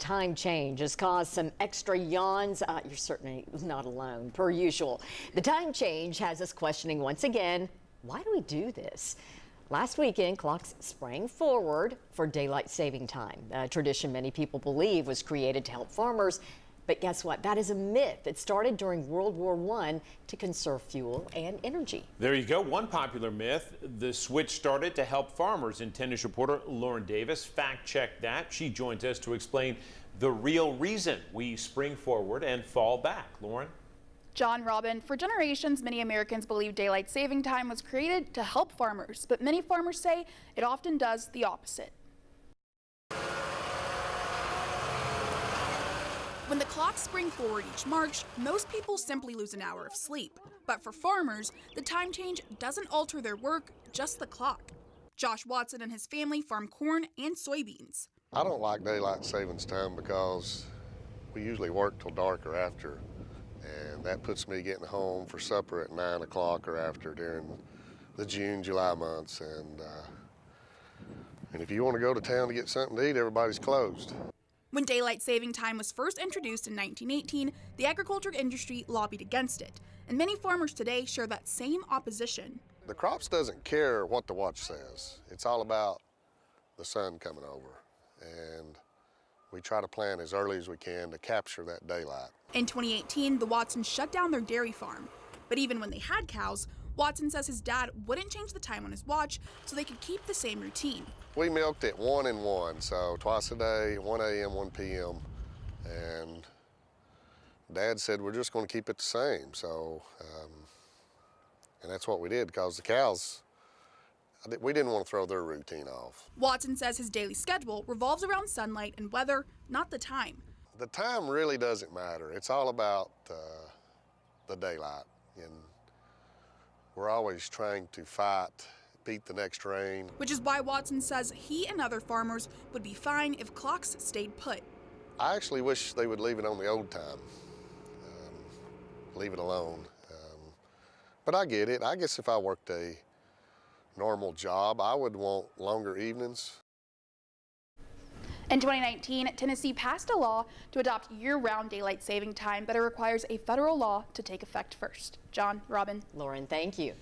time change has caused some extra yawns. You're certainly not alone, per usual. The time change has us questioning once again, why do we do this? Last weekend, clocks sprang forward for daylight saving time, a tradition many people believe was created to help farmers. But guess what? That is a myth. It started during World War I to conserve fuel and energy. There you go. One popular myth. The switch started to help farmers. And 10 News reporter Lauren Davis fact-checked that. She joins us to explain the real reason we spring forward and fall back. Lauren? John, Robin, for generations, many Americans believe daylight saving time was created to help farmers. But many farmers say it often does the opposite. When the clocks spring forward each March, most people simply lose an hour of sleep. But for farmers, the time change doesn't alter their work, just the clock. Josh Watson and his family farm corn and soybeans. I don't like daylight savings time because we usually work till dark or after, and that puts me getting home for supper at 9 o'clock or after during the June, July months. And if you want to go to town to get something to eat, everybody's closed. When daylight saving time was first introduced in 1918, the agriculture industry lobbied against it, and many farmers today share that same opposition. The crops doesn't care what the watch says. It's all about the sun coming over, and we try to plant as early as we can to capture that daylight. In 2018, the Watsons shut down their dairy farm, but even when they had cows, Watson says his dad wouldn't change the time on his watch so they could keep the same routine. We milked at 1 and 1, so twice a day, 1 a.m., 1 p.m. And Dad said we're just going to keep it the same. So, and that's what we did because the cows, we didn't want to throw their routine off. Watson says his daily schedule revolves around sunlight and weather, not the time. The time really doesn't matter. It's all about the daylight. And we're always trying to beat the next rain. Which is why Watson says he and other farmers would be fine if clocks stayed put. I actually wish they would leave it on the old time, leave it alone. But I get it. I guess if I worked a normal job, I would want longer evenings. In 2019, Tennessee passed a law to adopt year-round daylight saving time, but it requires a federal law to take effect first. John, Robin. Lauren, thank you.